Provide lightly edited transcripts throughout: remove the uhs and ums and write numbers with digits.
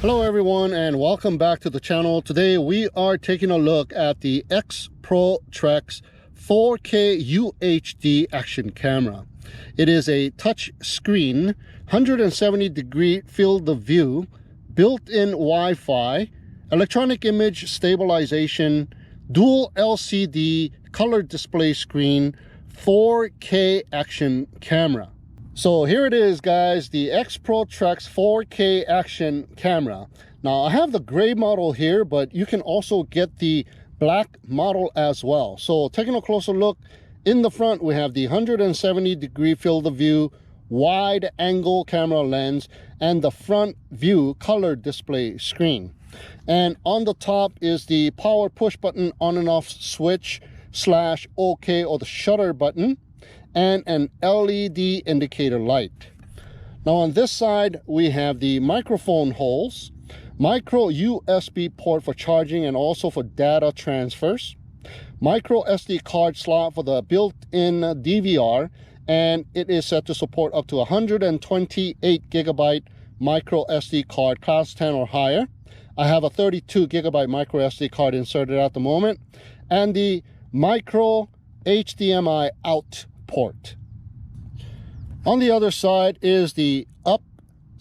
Hello everyone and welcome back to the channel. Today we are taking a look at the Exprotrek's 4K UHD action camera. It is a touch screen, 170-degree field of view, built-in Wi-Fi, electronic image stabilization, dual LCD color display screen, 4K action camera. So here it is, guys, the Exprotrek's 4K action camera. Now I have the gray model here, but you can also get the black model as well. So taking a closer look, in the front we have the 170-degree field of view wide angle camera lens and the front view color display screen. And on the top is the power push button on and off switch / OK or the shutter button, and an LED indicator light. Now on this side we have the microphone holes, micro USB port for charging and also for data transfers, micro SD card slot for the built-in DVR, and it is set to support up to 128 gigabyte micro SD card class 10 or higher. I have a 32 gigabyte micro SD card inserted at the moment, and the micro HDMI out port. On the other side is the up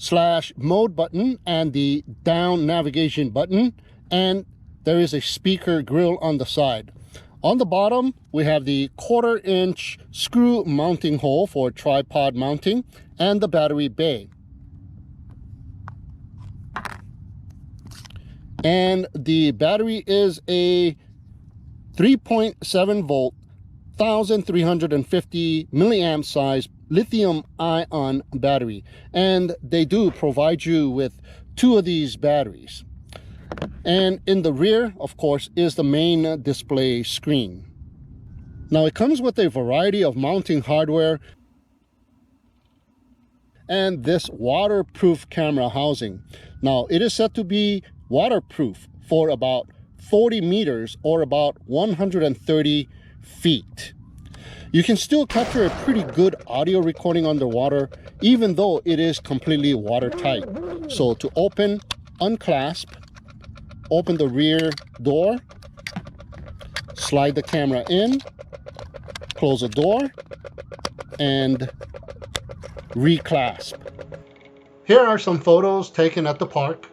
/ mode button and the down navigation button, and there is a speaker grill on the side. On the bottom we have the 1/4-inch screw mounting hole for tripod mounting and the battery bay. And the battery is a 3.7 volt 1350 milliamp size lithium ion battery, and they do provide you with 2 of these batteries. And in the rear, of course, is the main display screen. Now it comes with a variety of mounting hardware and this waterproof camera housing. Now it is said to be waterproof for about 40 meters or about 130 feet. You can still capture a pretty good audio recording underwater, even though it is completely watertight. So to open, unclasp, open the rear door, slide the camera in, close the door, and reclasp. Here are some photos taken at the park.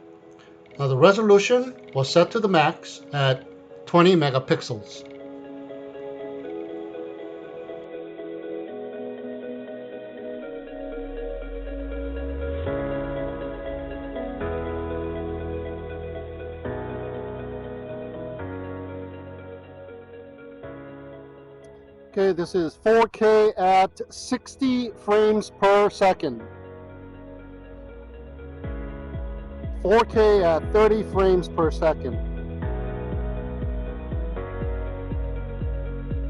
Now the resolution was set to the max at 20 megapixels. Okay, this is 4K at 60 frames per second. 4K at 30 frames per second.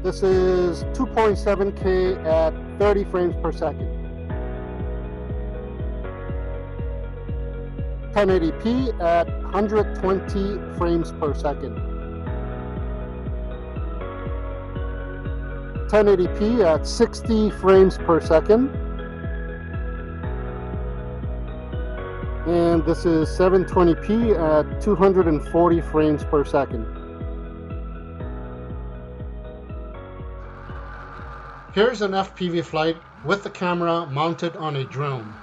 This is 2.7K at 30 frames per second. 1080p at 120 frames per second. 1080p at 60 frames per second. And this is 720p at 240 frames per second. Here's an FPV flight with the camera mounted on a drone.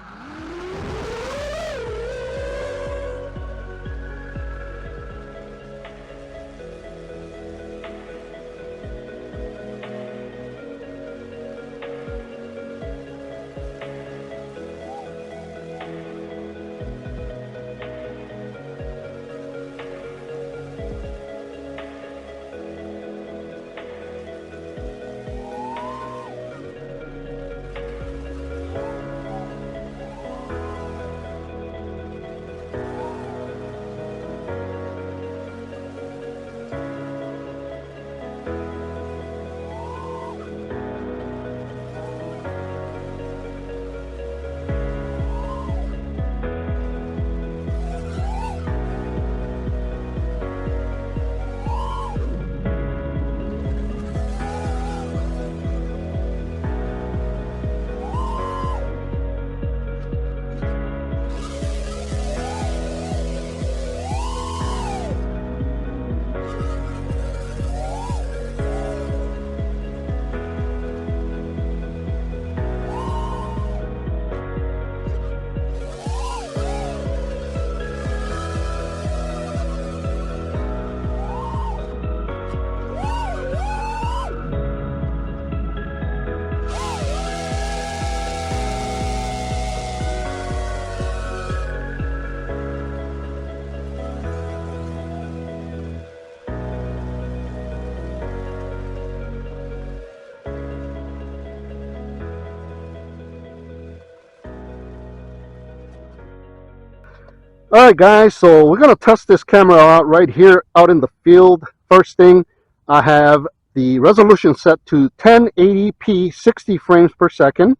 Alright guys, so we're going to test this camera out right here out in the field. First thing, I have the resolution set to 1080p 60 frames per second,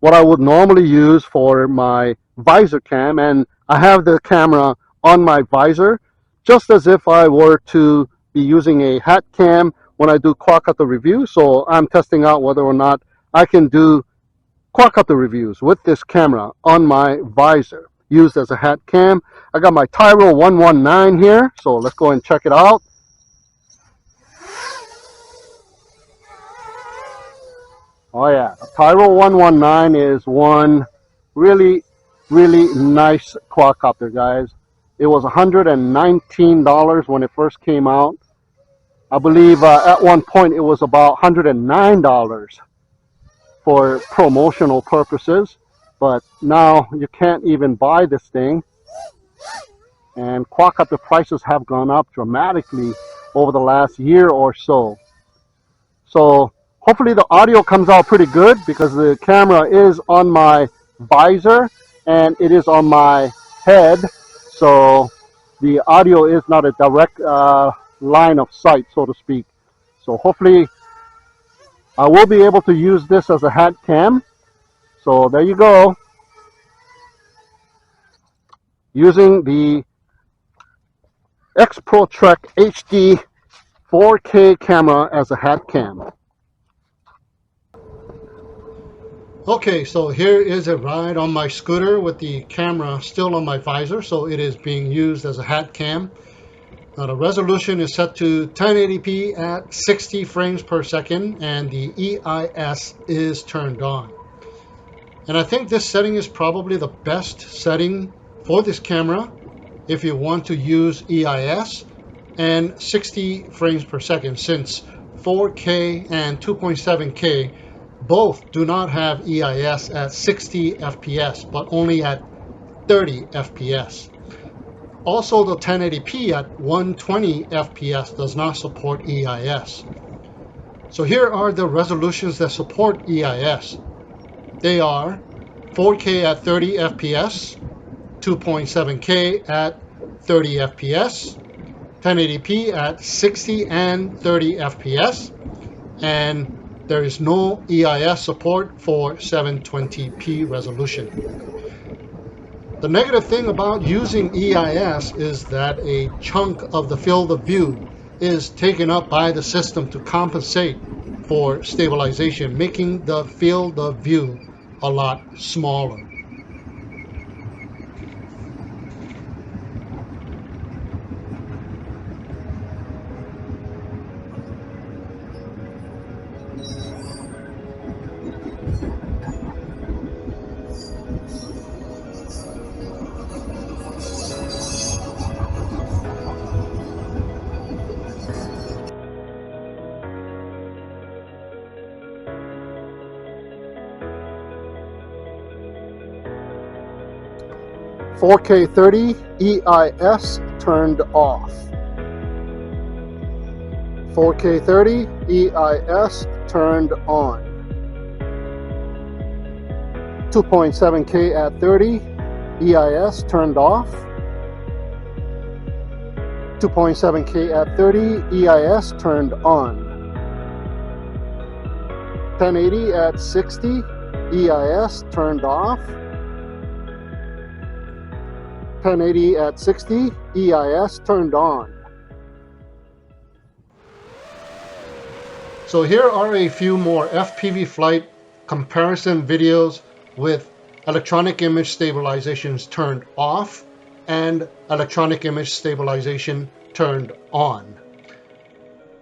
what I would normally use for my visor cam, and I have the camera on my visor just as if I were to be using a hat cam when I do quadcopter review. So I'm testing out whether or not I can do quadcopter reviews with this camera on my visor used as a hat cam. I got my Tyro 119 here, so let's go and check it out. Oh yeah, the Tyro 119 is one really nice quadcopter, guys. It was $119 when it first came out. I believe at one point it was about $109 for promotional purposes, but now you can't even buy this thing, and quadcopter prices have gone up dramatically over the last year or so. So hopefully the audio comes out pretty good because the camera is on my visor and it is on my head, so the audio is not a direct line of sight, so to speak. So hopefully I will be able to use this as a hat cam. So there you go, using the Exprotrek HD 4K camera as a hat cam. Okay, so here is a ride on my scooter with the camera still on my visor, so it is being used as a hat cam. Now the resolution is set to 1080p at 60 frames per second, and the EIS is turned on. And I think this setting is probably the best setting for this camera if you want to use EIS and 60 frames per second, since 4K and 2.7K both do not have EIS at 60 FPS, but only at 30 FPS. Also, the 1080p at 120 FPS does not support EIS. So here are the resolutions that support EIS. They are 4K at 30 FPS, 2.7K at 30 FPS, 1080p at 60 and 30 FPS, and there is no EIS support for 720p resolution. The negative thing about using EIS is that a chunk of the field of view is taken up by the system to compensate for stabilization, making the field of view a lot smaller. "4K 30 EIS turned off." 4K 30 EIS turned on. 2.7K at 30 EIS turned off. 2.7K at 30 EIS turned on. 1080 at 60 EIS turned off. 1080 at 60 EIS turned on. So here are a few more FPV flight comparison videos with electronic image stabilizations turned off and electronic image stabilization turned on.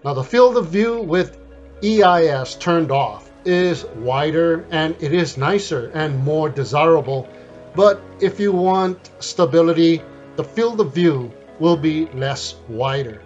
Now the field of view with EIS turned off is wider and it is nicer and more desirable, but if you want stability, the field of view will be less wider.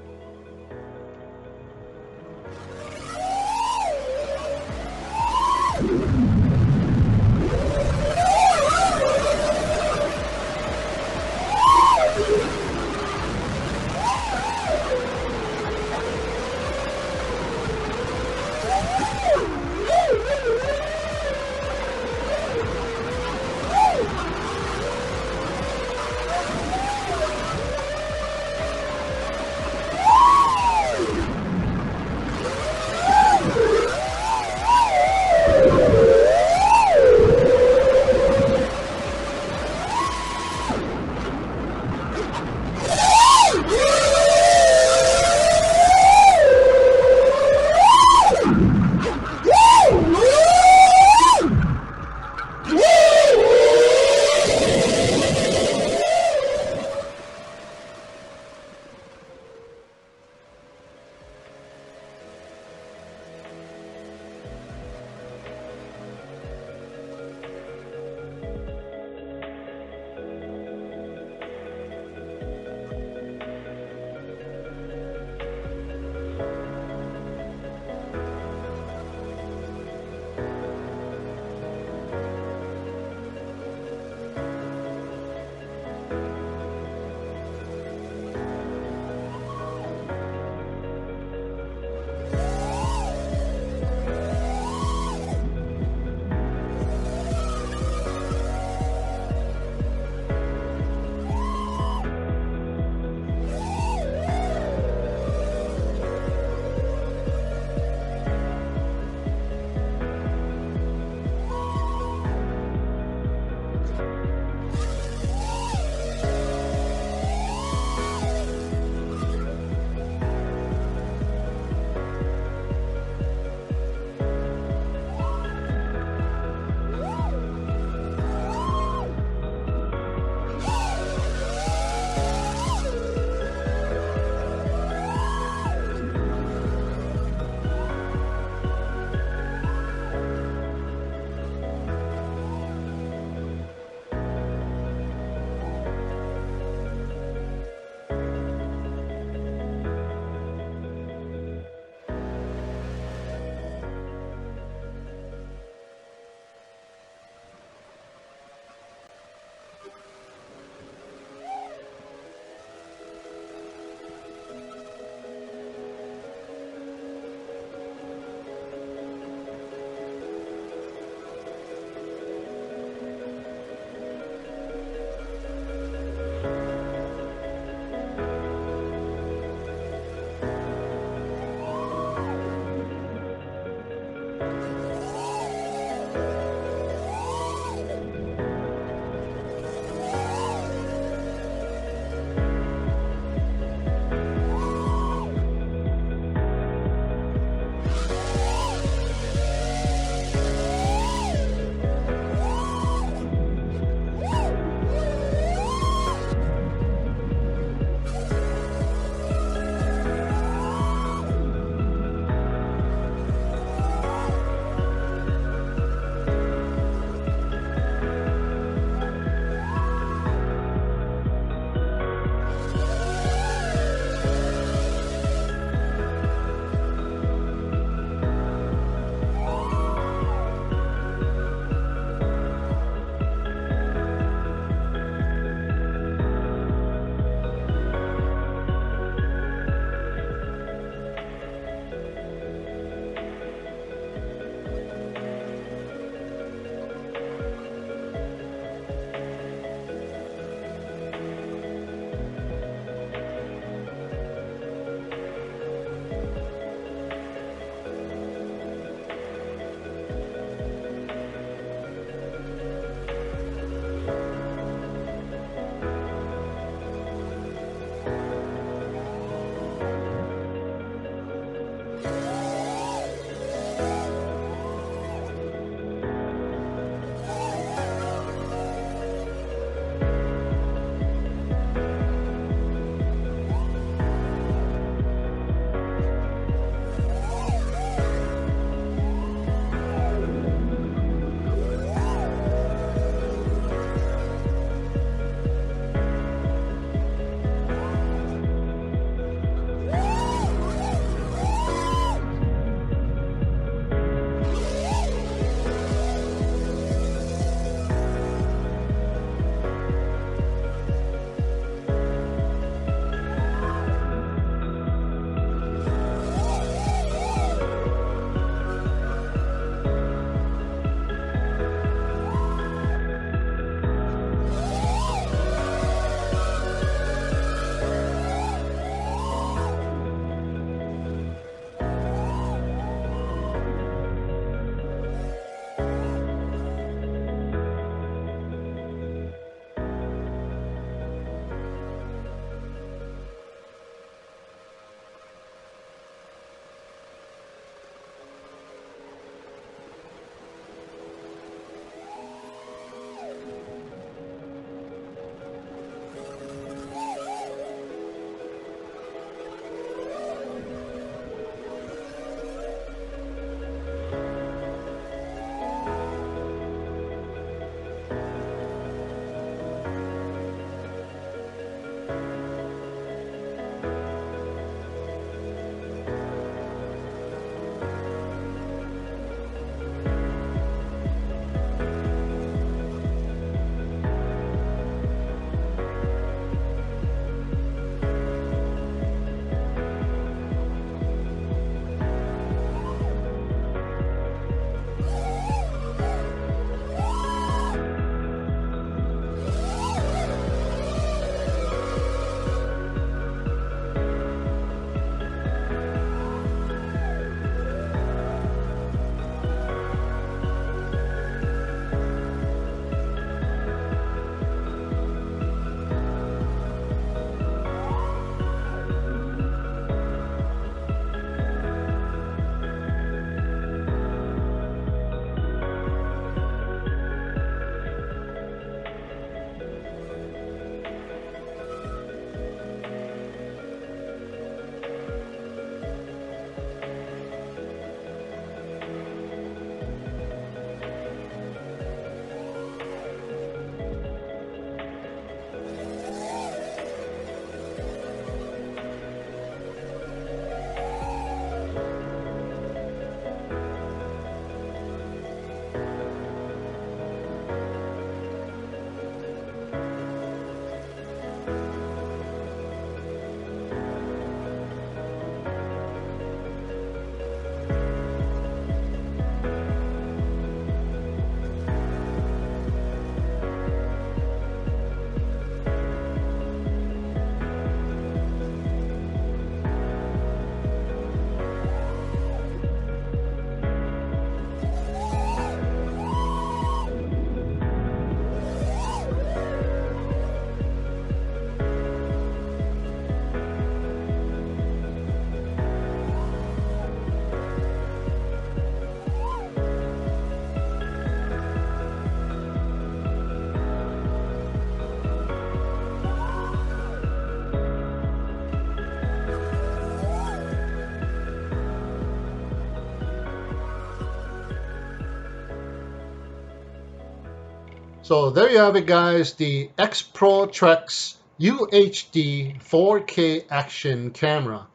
So there you have it, guys, the Exprotrek UHD 4K action camera.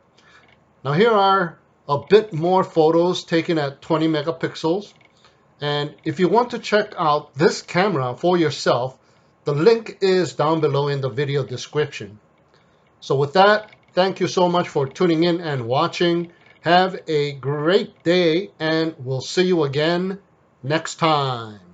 Now here are a bit more photos taken at 20 megapixels. And if you want to check out this camera for yourself, the link is down below in the video description. So with that, thank you so much for tuning in and watching. Have a great day, and we'll see you again next time.